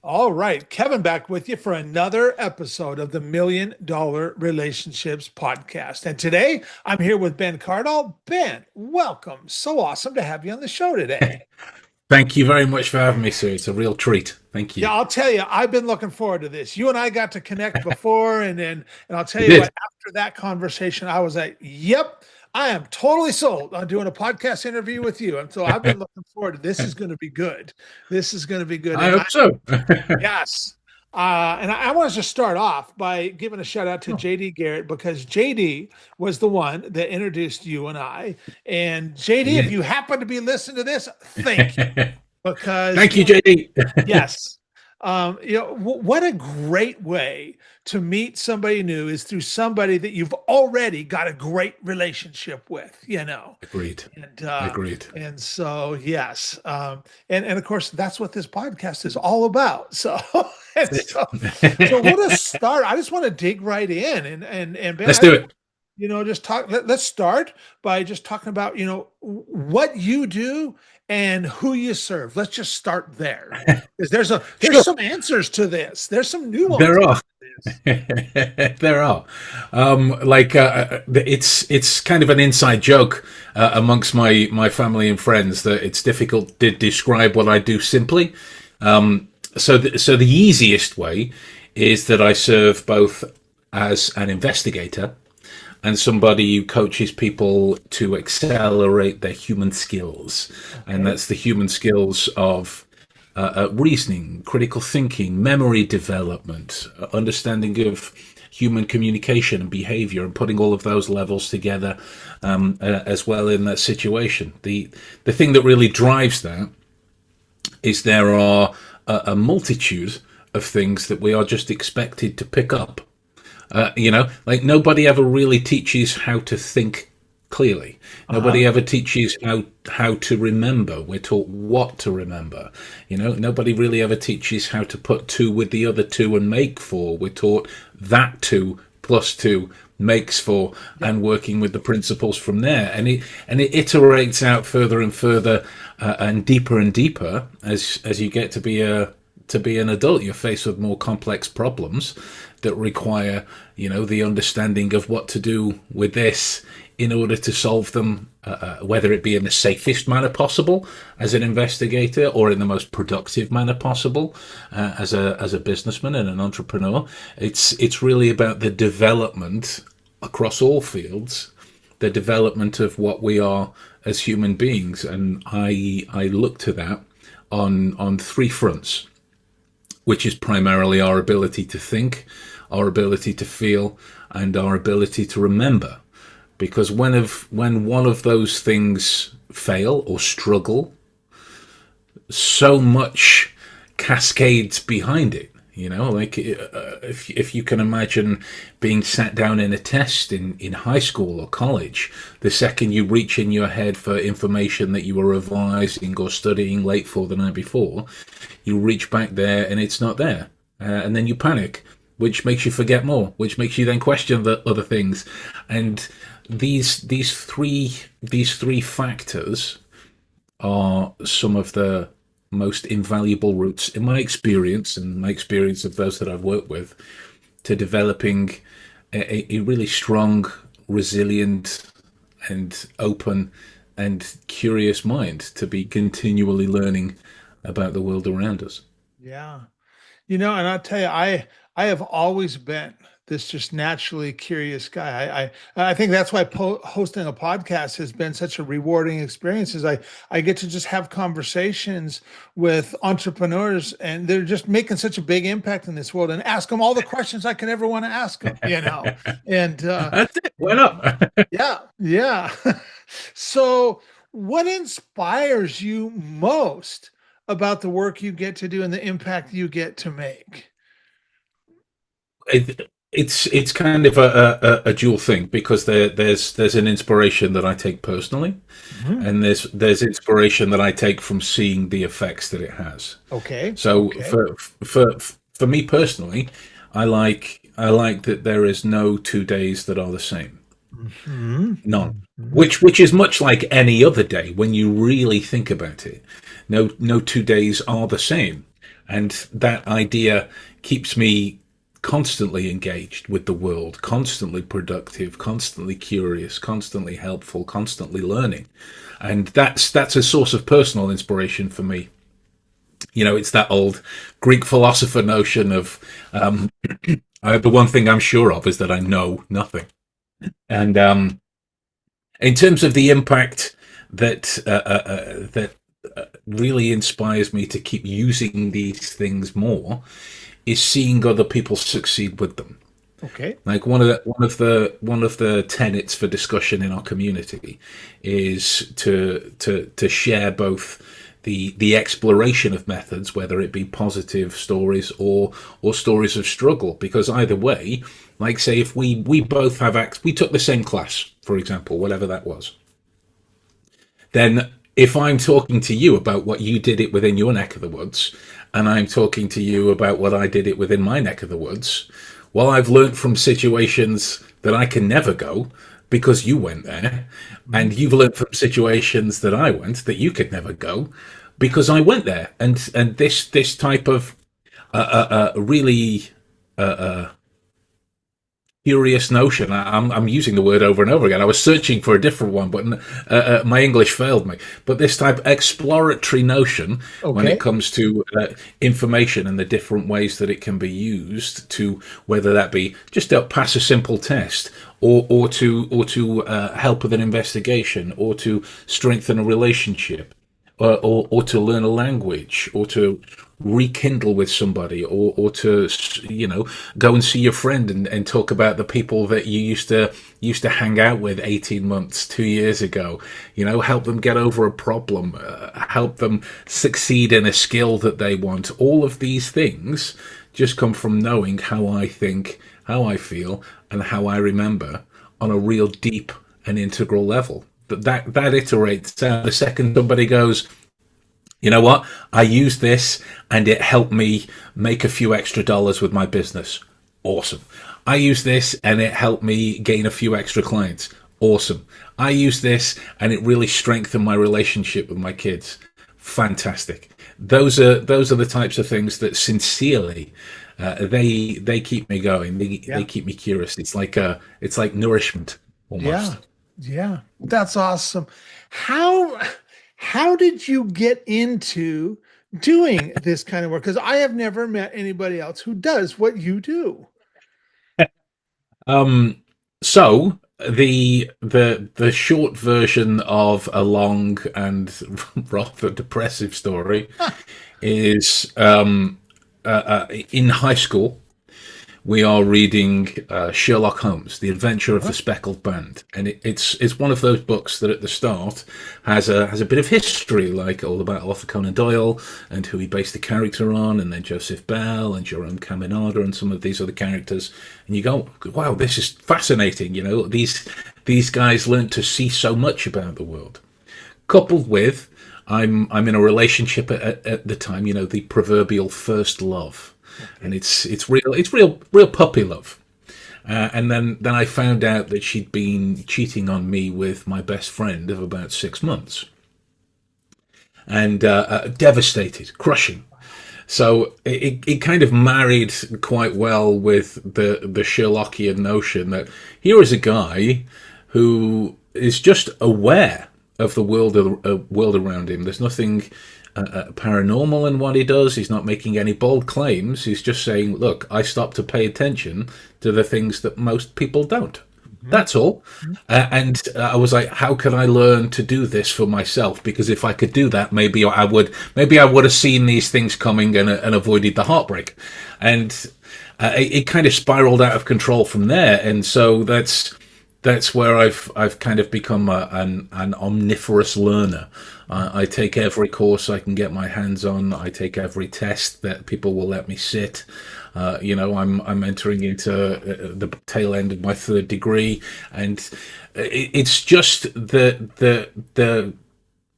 All right, Kevin back with you for another episode of the $1 Million Relationships Podcast. And today I'm here with Ben Cardall. Ben, welcome. So awesome to have you on the show today. Thank you very much for having me, sir. It's a real treat. Thank Yeah, you. I'll tell you, I've been looking forward to this. You and I got to connect before, and I'll tell You you what, did. after that conversation, I was like, yep, I am totally sold on doing a podcast interview with you. And so I've been looking forward to this is going to be good. This is going to be good. I And hope so. yes. And I want to just start off by giving a shout out to Oh. JD Garrett because JD was the one that introduced you and I. And JD, if Yeah. you happen to be listening to this, thank you because Thank you, JD. yes, what a great way to meet somebody new is through somebody that you've already got a great relationship with. Agreed. And Agreed. and so yes, and of course that's what this podcast is all about. So and That's so we'll it. just start. I just want to dig right in and Ben, Let's do it. just talk. Let's start by just talking about what you do and who you serve. Let's just start there because there's Sure. some answers to this. There's some nuance There are. to this. There are. It's kind of an inside joke amongst my family and friends that it's difficult to describe what I do simply. So the easiest way is that I serve both as an investigator and somebody who coaches people to accelerate their human skills. And Okay. that's the human skills of reasoning, critical thinking, memory development, understanding of human communication and behavior, and putting all of those levels together as well in that situation. The thing that really drives that is there are a multitude of things that we are just expected to pick up. Like nobody ever really teaches how to think clearly. Uh-huh. Nobody ever teaches how to remember. We're taught what to remember. Nobody really ever teaches how to put two with the other two and make four. We're taught that two plus two makes four, and working with the principles from there. And it iterates out further and further and deeper as you get to be an adult. You're faced with more complex problems that require, the understanding of what to do with this in order to solve them, whether it be in the safest manner possible as an investigator or in the most productive manner possible as a businessman and an entrepreneur. It's really about the development across all fields, the development of what we are as human beings, and I look to that on three fronts, which is primarily our ability to think, our ability to feel, and our ability to remember. Because when one of those things fail or struggle, so much cascades behind it. Like if you can imagine being sat down in a test in high school or college, the second you reach in your head for information that you were revising or studying late for the night before, you reach back there and it's not there, and then you panic, which makes you forget more, which makes you then question the other things, and these three factors are some of the most invaluable routes in my experience and my experience of those that I've worked with to developing a really strong, resilient, and open and curious mind to be continually learning about the world around us. Yeah. And I'll tell you, I have always been this just naturally curious guy. I think that's why hosting a podcast has been such a rewarding experience. Is I get to just have conversations with entrepreneurs, and they're just making such a big impact in this world, and ask them all the questions I can ever want to ask them. And That's it. Why not? yeah, yeah. So, what inspires you most about the work you get to do and the impact you get to make? It's kind of a dual thing, because there's an inspiration that I take personally, Mhm. and there's inspiration that I take from seeing the effects that it has. Okay. So Okay. for me personally, I like that there is no 2 days that are the same. Hmm. None. Hmm. Which is much like any other day when you really think about it. No 2 days are the same, and that idea keeps me constantly engaged with the world, constantly productive, constantly curious, constantly helpful, constantly learning, and that's a source of personal inspiration for me. It's that old Greek philosopher notion of the one thing I'm sure of is that I know nothing, and in terms of the impact that really inspires me to keep using these things more is seeing other people succeed with them. Okay. Like one of the tenets for discussion in our community is to share both the exploration of methods, whether it be positive stories or stories of struggle, because either way, like say if we both have we took the same class, for example, whatever that was, then if I'm talking to you about what you did it within your neck of the woods, and I'm talking to you about what I did it within my neck of the woods, well, I've learned from situations that I can never go because you went there, and you've learned from situations that I went that you could never go because I went there, and this type of really curious notion. I'm using the word over and over again. I was searching for a different one, but my English failed me. But this type of exploratory notion, when it Okay. comes to information and the different ways that it can be used to, whether that be just to pass a simple test, or to help with an investigation, or to strengthen a relationship, or to learn a language, or to rekindle with somebody, or to go and see your friend and talk about the people that you used to hang out with 18 months 2 years ago, help them get over a problem, help them succeed in a skill that they want. All of these things just come from knowing how I think, how I feel, and how I remember on a real deep and integral level. That iterates out. The second somebody goes, you know what, I used this and it helped me make a few extra dollars with my business. Awesome. I used this and it helped me gain a few extra clients. Awesome. I used this and it really strengthened my relationship with my kids. Fantastic. Those are the types of things that sincerely they keep me going. They Yeah. keep me curious. It's like nourishment Yeah. almost. Yeah. That's awesome. How how did you get into doing this kind of work? Because I have never met anybody else who does what you do. Um, so the short version of a long and rather depressive story is in high school we are reading Sherlock Holmes, The Adventure of the Uh-huh. Speckled Band, and it's one of those books that at the start has a bit of history, like all about Arthur Conan Doyle and who he based the character on, and then Joseph Bell and Jerome Caminada and some of these other characters, and you go, wow, this is fascinating. These guys learned to see so much about the world, coupled with I'm in a relationship at the time, the proverbial first love, and Okay. it's real puppy love. And then I found out that she'd been cheating on me with my best friend of about 6 months, and devastated, crushing. So it kind of married quite well with the Sherlockian notion that here is a guy who is just aware of the world around him. There's nothing paranormal in what he does. He's not making any bold claims. He's just saying, "Look, I stopped to pay attention to the things that most people don't." Mhm. That's all. And I was like, how can I learn to do this for myself? Because if I could do that, maybe I would have seen these things coming and avoided the heartbreak. And it kind of spiraled out of control from there. And so that's where I've kind of become an omnivorous learner. I take every course I can get my hands on. I take every test that people will let me sit. I'm entering into the tail end of my third degree, and it's just the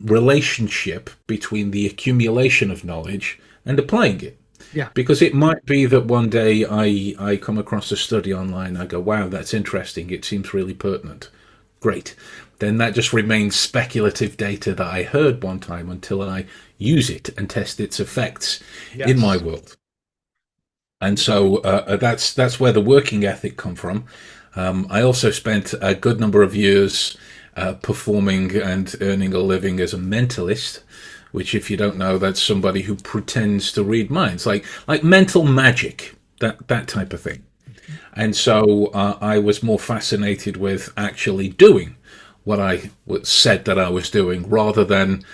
relationship between the accumulation of knowledge and applying it. Yeah. Because it might be that one day I come across a study online, I go, wow, that's interesting, it seems really pertinent. Great. Then that just remains speculative data that I heard one time until I use it and test its effects in my Yes. world. And so that's where the working ethic come from. I also spent a good number of years performing and earning a living as a mentalist, which, if you don't know, that's somebody who pretends to read minds, like mental magic, that type of thing. And so I was more fascinated with actually doing what I said that I was doing, rather than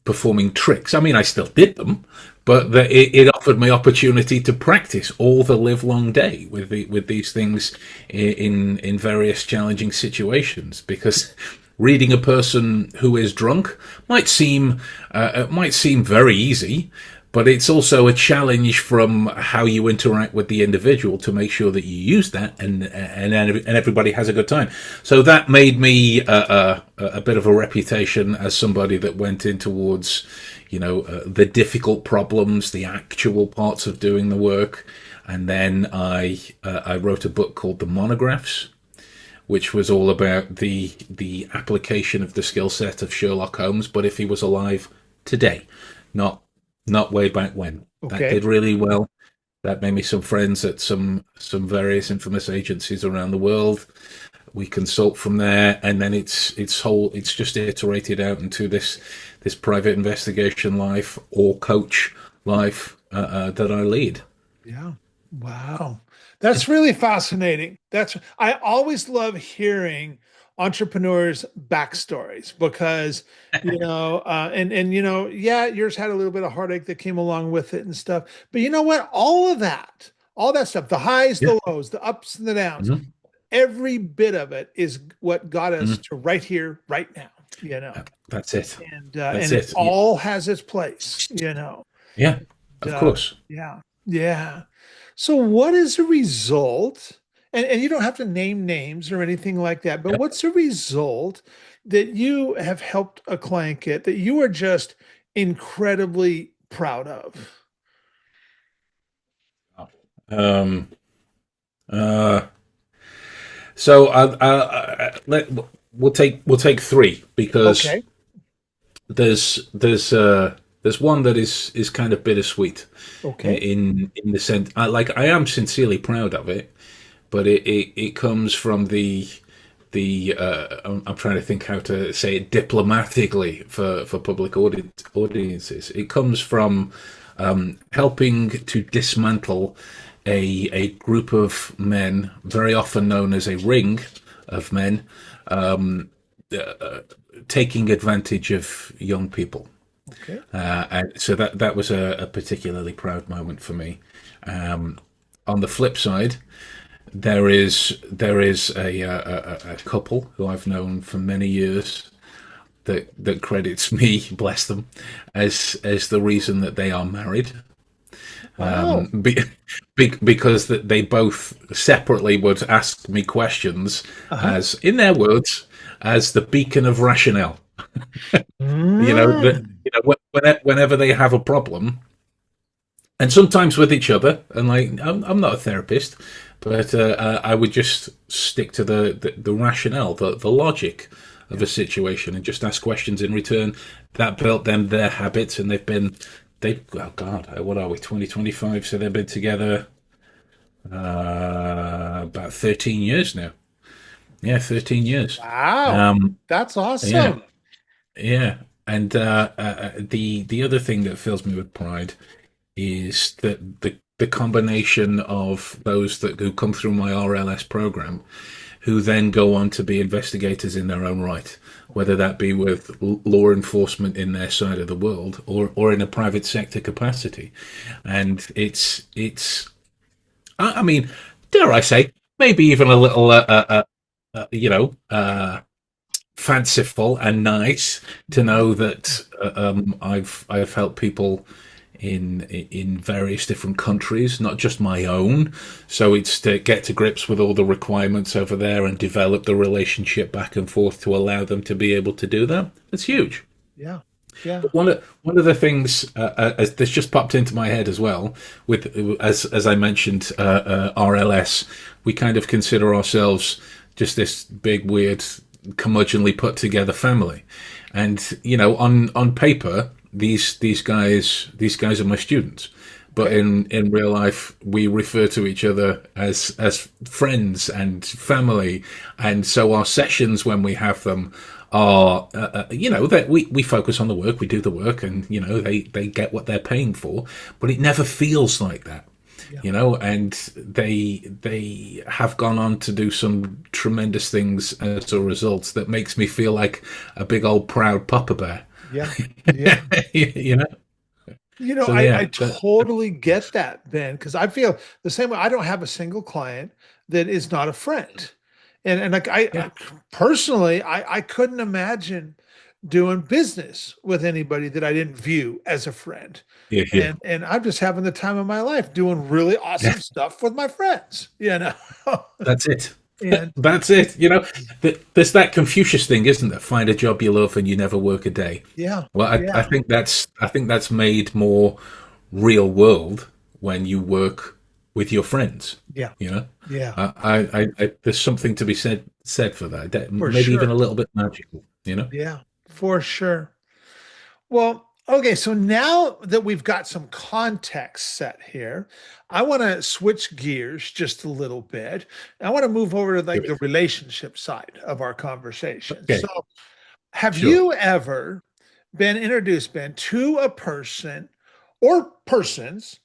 performing tricks. I mean, I still did them, but it offered me opportunity to practice all the live long day with these things in various challenging situations. Because reading a person who is drunk might seem very easy, but it's also a challenge from how you interact with the individual to make sure that you use that and everybody has a good time. So that made me a bit of a reputation as somebody that went in towards, the difficult problems, the actual parts of doing the work. And then I wrote a book called The Monographs, which was all about the application of the skill set of Sherlock Holmes, but if he was alive today, not way back when. That Okay. did really well. That made me some friends at some various infamous agencies around the world. We consult from there, and then it's just iterated out into this private investigation life or coach life that I lead. Yeah. Wow. That's really fascinating. I always love hearing entrepreneurs' backstories because, yeah, yours had a little bit of heartache that came along with it and stuff. But you know what? All that stuff, the highs, Yeah. the lows, the ups and the downs, Mhm. every bit of it is what got us Mhm. to right here, right now, That's it. and That's it it. all has its place, Yeah, of course. yeah, yeah. So what is a result? And you don't have to name names or anything like that, but Yep. what's a result that you have helped a client get that you are just incredibly proud of? Um, uh, so we'll take three, because Okay. there's one that is kind of bittersweet Okay. in the sense, I am sincerely proud of it, but it comes from I'm trying to think how to say it diplomatically for public audiences. It comes from helping to dismantle a group of men, very often known as a ring of men, taking advantage of young people. Okay. And so that was a particularly proud moment for me. On the flip side, there is a couple who I've known for many years that credits me, bless them, as the reason that they are married. Wow. Because they both separately would ask me questions, Uh-huh. as in their words, as the beacon of rationale. Mm. Whenever they have a problem, and sometimes with each other, and I'm not a therapist, but I would just stick to the rationale, the logic of Yeah. a situation, and just ask questions in return. That built them their habits, and oh God, what are we, 2025? So they've been together about 13 years now. Yeah, 13 years. Wow. Um, That's yeah, awesome. yeah. And the other thing that fills me with pride is that the combination of those who come through my RLS program, who then go on to be investigators in their own right, whether that be with law enforcement in their side of the world, or in a private sector capacity. And I mean, dare I say, maybe even a little fanciful and nice to know that I've helped people in various different countries, not just my own. So it's to get to grips with all the requirements over there and develop the relationship back and forth to allow them to be able to do that. It's huge. Yeah. Yeah. But one of the things as this just popped into my head as well, with as I mentioned, RLS, we kind of consider ourselves just this big weird curmudgeonly put together family, and on paper these guys are my students, but Okay. in real life we refer to each other as friends and family, and so our sessions when we have them are that we focus on the work, we do the work, and they get what they're paying for, but it never feels like that. Yeah. And they have gone on to do some tremendous things as a result that makes me feel like a big old proud papa bear. Yeah. Yeah. you know so I yeah, totally get that, Ben, because I feel the same way. I don't have a single client that is not a friend. And like yeah, personally, I couldn't imagine doing business with anybody that I didn't view as a friend. yeah, yeah. And I'm just having the time of my life doing really Yeah, awesome stuff with my friends. that's it. And That's it. There's that Confucius thing, isn't there? Find a job you love and you never work a day. yeah, Well, I yeah, think that's made more real world when you work with your friends. yeah, You know, yeah, there's something to be said for that. for Maybe even sure. a little bit magical. Yeah, for sure. Well, okay, so now that we've got some context set here, I want to switch gears just a little bit. I want to move over to Give like it. the relationship side of our conversation. So, Okay, have sure. you ever been introduced, Ben, to a person or persons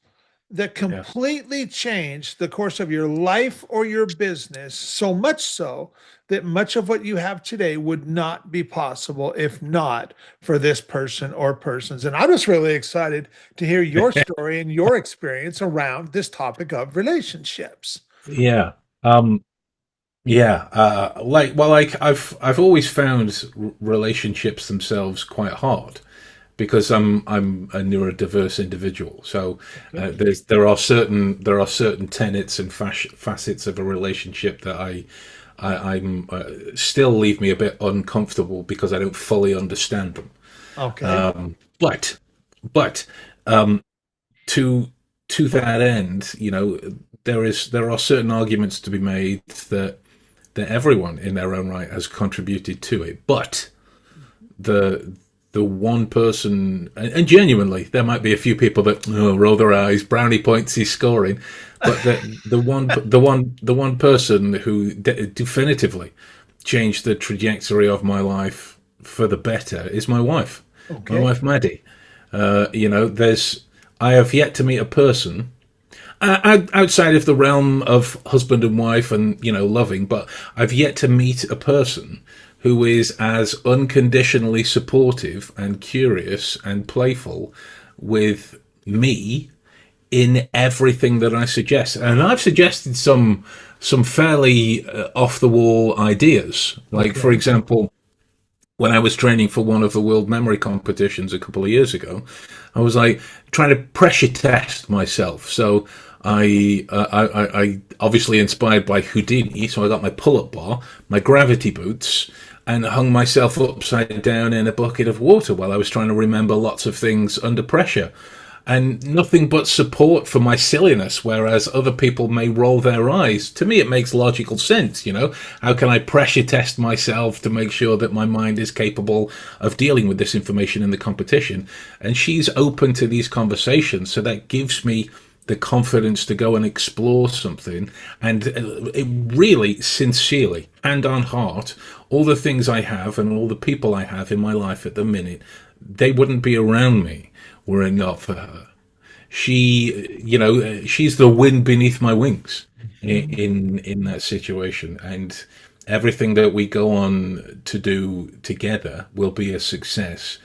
that Yeah. completely changed the course of your life or your business, so much so that much of what you have today would not be possible if not for this person or persons? And I'm just really excited to hear your story and your experience around this topic of relationships. Yeah. Yeah. Like I've always found relationships themselves quite hard because I'm a neurodiverse individual. So Okay. there are certain tenets and facets of a relationship that I'm still leave me a bit uncomfortable because I don't fully understand them. Okay. But but to to that end, there are certain arguments to be made that everyone in their own right has contributed to it, but the the one person, and genuinely, there might be a few people that roll their eyes, brownie points he's scoring, but the one person who definitively changed the trajectory of my life for the better is my wife, Okay. Maddie. There's I have yet to meet a person outside of the realm of husband and wife and loving, but I've yet to meet a person who is as unconditionally supportive and curious and playful with me in everything that I suggest. And I've suggested some fairly off the wall ideas, like for Okay. example, when I was training for one of the world memory competitions a couple of years ago, I was like trying to pressure test myself. So I obviously inspired by Houdini, so I got my pull-up bar, my gravity boots, and hung myself upside down in a bucket of water while I was trying to remember lots of things under pressure. And nothing but support for my silliness, whereas other people may roll their eyes. To me, it makes logical sense. How can I pressure test myself to make sure that my mind is capable of dealing with this information in the competition? And she's open to these conversations, so that gives me the confidence to go and explore something. And it really, sincerely, hand on heart, all the things I have and all the people I have in my life at the minute, they wouldn't be around me were it not for her. She's the wind beneath my wings Mhm. in that situation, and everything that we go on to do together will be a success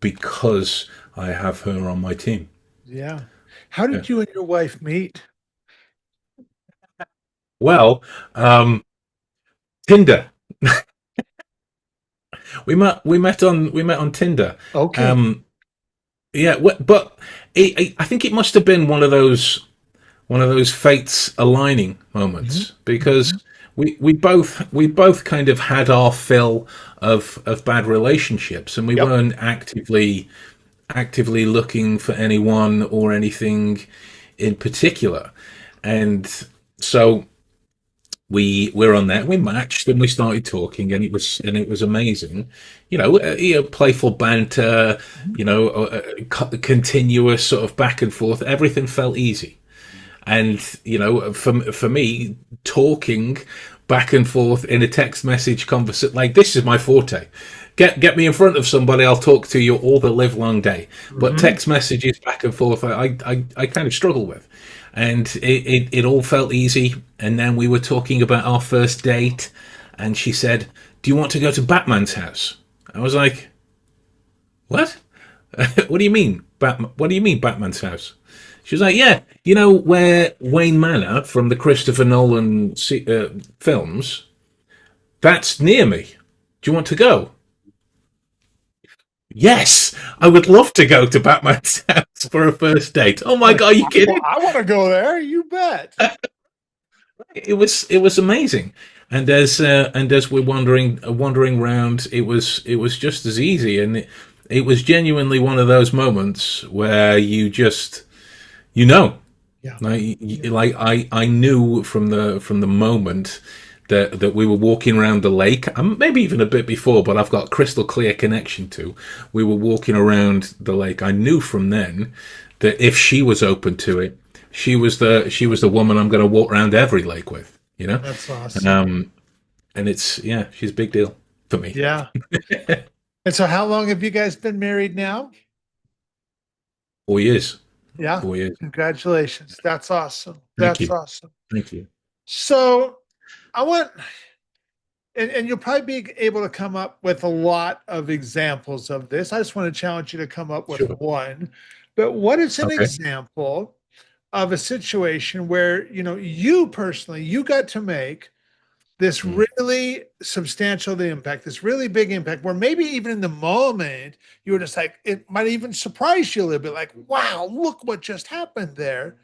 because I have her on my team. Yeah. How Yeah. did you and your wife meet? Well, Tinder. We met on Tinder. Okay. Um, yeah, but I think it must have been one of those fates aligning Mhm. moments because Mhm. we both kind of had our fill of bad relationships, and we Yep. weren't actively looking for anyone or anything in particular. And so we're on there. We matched and we started talking, and it was amazing. Playful banter, continuous sort of back and forth. Everything felt easy. And for me, talking back and forth in a text message conversation, like, this is my forte. Get me in front of somebody, I'll talk to you all the live long day. But Hmm. text messages back and forth, I kind of struggle with. And it all felt easy. And then we were talking about our first date, and she said, "Do you want to go to Batman's house?" I was like, "What? What do you mean, Batman? What do you mean, Batman's house?" She was like, "Yeah, where Wayne Manor from the Christopher Nolan films. That's near me. Do you want to go?" Yes, I would love to go to Batman's house for a first date. Oh my Like, god, are you kidding? I want to go there. You bet. It was amazing. And as we're wandering round, it was just as easy, and it was genuinely one of those moments where you know Yeah. like I knew from the moment that we were walking around the lake, maybe even a bit before, but I've got crystal clear connection to. We were walking around the lake. I knew from then that if she was open to it, she was the woman I'm going to walk around every lake with. That's awesome. Um, and she's a big deal for me. Yeah. And so, how long have you guys been married now? 4 years. Yeah. 4 years. Congratulations. That's awesome. Thank That's you. awesome. Thank you. So, I want, and you'll probably be able to come up with a lot of examples of this. I just want to challenge you to come up with Sure. one. But what is an Okay. example of a situation where, you personally, you got to make this Mm. really substantial impact, this really big impact, where maybe even in the moment, you were just like, it might even surprise you a little bit, like, wow, look what just happened there.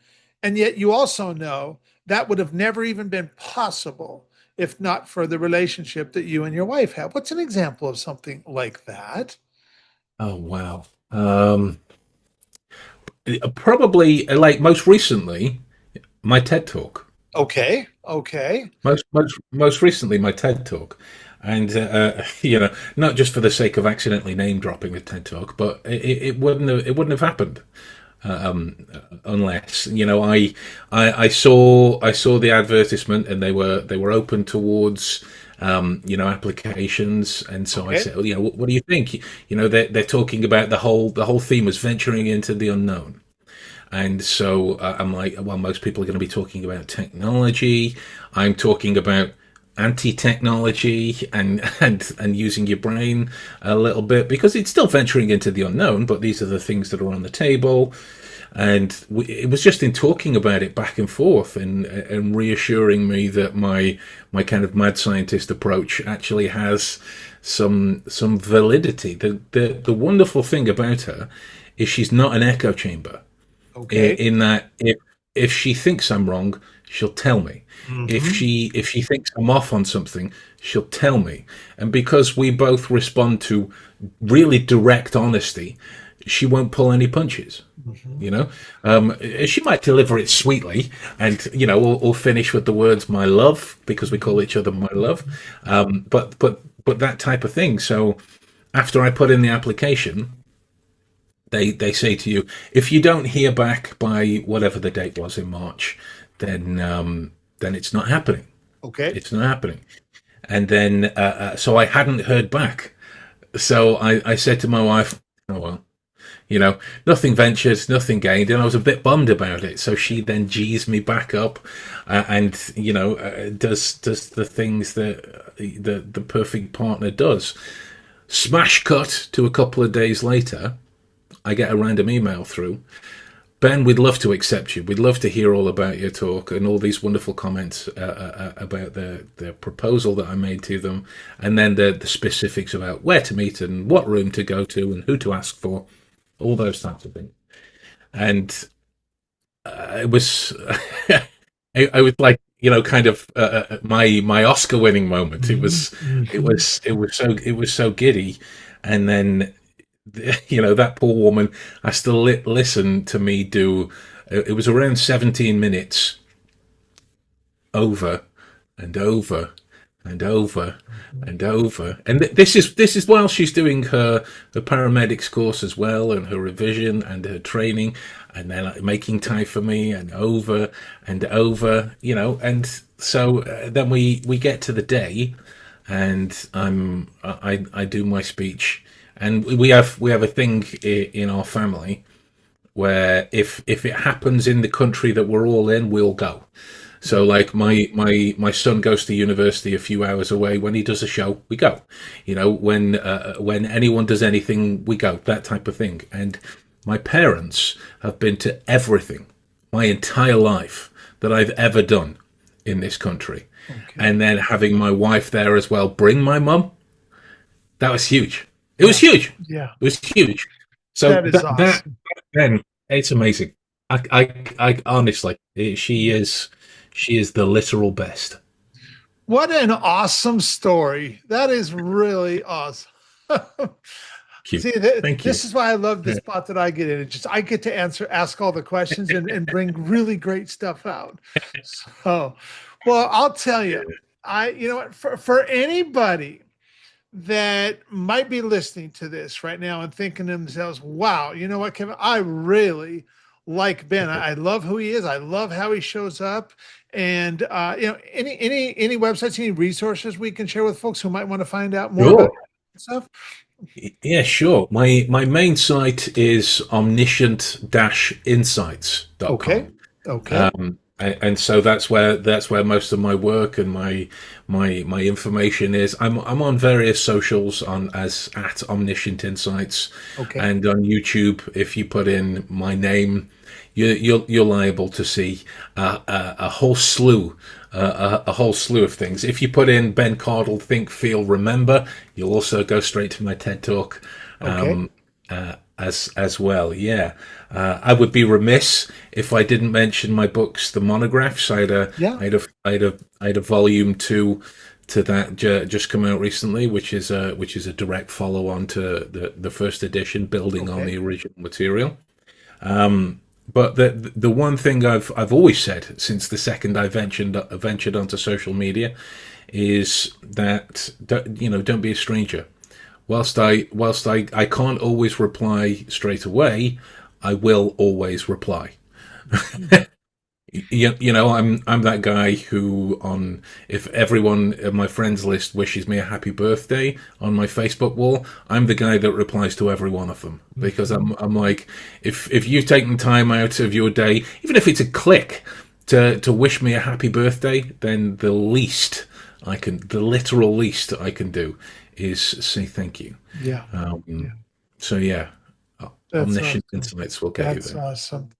And yet you also know that would have never even been possible if not for the relationship that you and your wife have. What's an example of something like that? Oh wow. Probably like most recently, my TED talk. Okay. Okay. Most recently, my TED talk, and not just for the sake of accidentally name dropping the TED talk, but it wouldn't have happened unless I saw the advertisement, and they were open towards applications, and so I Okay. said, what do you think? They're talking about the whole theme was venturing into the unknown. And so I'm like, well, most people are going to be talking about technology. I'm talking about anti-technology and using your brain a little bit, because it's still venturing into the unknown, but these are the things that are on the table. And it was just in talking about it back and forth, and reassuring me that my kind of mad scientist approach actually has some validity. The wonderful thing about her is she's not an echo chamber, Okay. in that if she thinks I'm wrong, she'll tell me. If Hmm. she thinks I'm off on something, she'll tell me. And because we both respond to really direct honesty, she won't pull any punches. Hmm. You know, she might deliver it sweetly, and or finish with the words "my love," because we call each other "my love." But that type of thing. So after I put in the application, they say to you, if you don't hear back by whatever the date was in March, then it's not happening. Okay. It's not happening. And then so I hadn't heard back. So I said to my wife, "Oh well, nothing ventured, nothing gained," and I was a bit bummed about it. So she then G's me back up, and does the things that the perfect partner does. Smash cut to a couple of days later, I get a random email through. Ben, we'd love to accept you. We'd love to hear all about your talk and all these wonderful comments about the proposal that I made to them, and then the specifics about where to meet and what room to go to and who to ask for, all those types of things. And it was, I was like, kind of my Oscar winning moment. It Mhm, was it mhm. was it was so it was so giddy, and then that poor woman has to listen to me do. It was around 17 minutes over and over and over and over. And this is while she's doing her paramedics course as well, and her revision and her training, and then like, making time for me, and over and over, And so then we get to the day, and I do my speech, and we have a thing in our family where if it happens in the country that we're all in, we'll go. So like my son goes to university a few hours away. When he does a show, we go. When anyone does anything, we go. That type of thing. And my parents have been to everything my entire life that I've ever done in this country. Okay. And then having my wife there as well, bring my mum. That was huge. It was Yeah. huge. Yeah. It was huge. So That is that awesome. then it's amazing. I honestly, she is the literal best. What an awesome story. That is really awesome. Thank you. See, Thank you. this is why I love the Yeah. spot that I get in. It's just I get to ask all the questions and bring really great stuff out. So, well, I'll tell you, you know what, for anybody that might be listening to this right now and thinking to themselves, wow, you know what, Kevin, I really like Ben. I love who he is. I love how he shows up. And any websites, any resources we can share with folks who might want to find out more about Sure. stuff. Yeah, sure. My main site is omniscient-insights.com. Okay. Okay. And so that's where most of my work and my information is. I'm on various socials on as at Omniscient Insights, Okay. and on YouTube. If you put in my name, you're liable to see a whole slew. A whole slew of things. If you put in Ben Cardall, Think, Feel, Remember, you'll also go straight to my TED Talk. Okay. As well. Yeah, I would be remiss if I didn't mention my books, the monographs. I had a Yeah. I had a I had a I had a volume two to that just come out recently, which is a direct follow on to the first edition, building on Okay. the original material. But the one thing I've always said since the second I ventured onto social media is that don't be a stranger. Whilst I can't always reply straight away, I will always reply. I'm that guy who on if everyone in my friends list wishes me a happy birthday on my Facebook wall, I'm the guy that replies to every one of them because Mhm. I'm like if you've taken time out of your day, even if it's a click to wish me a happy birthday, then the literal least I can do is say thank you. Yeah. Yeah. So yeah, That's omniscient awesome. insights will get you That's there. awesome.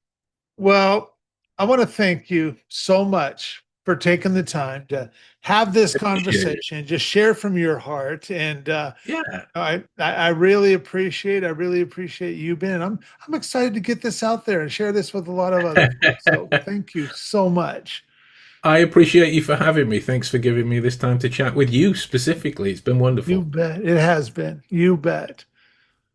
Well, I want to thank you so much for taking the time to have this Appreciate it. conversation, just share from your heart. And Yeah. I really appreciate you, Ben. I'm excited to get this out there and share this with a lot of other folks. So thank you so much. I appreciate you for having me. Thanks for giving me this time to chat with you specifically. It's been You wonderful. bet. It has been. You bet.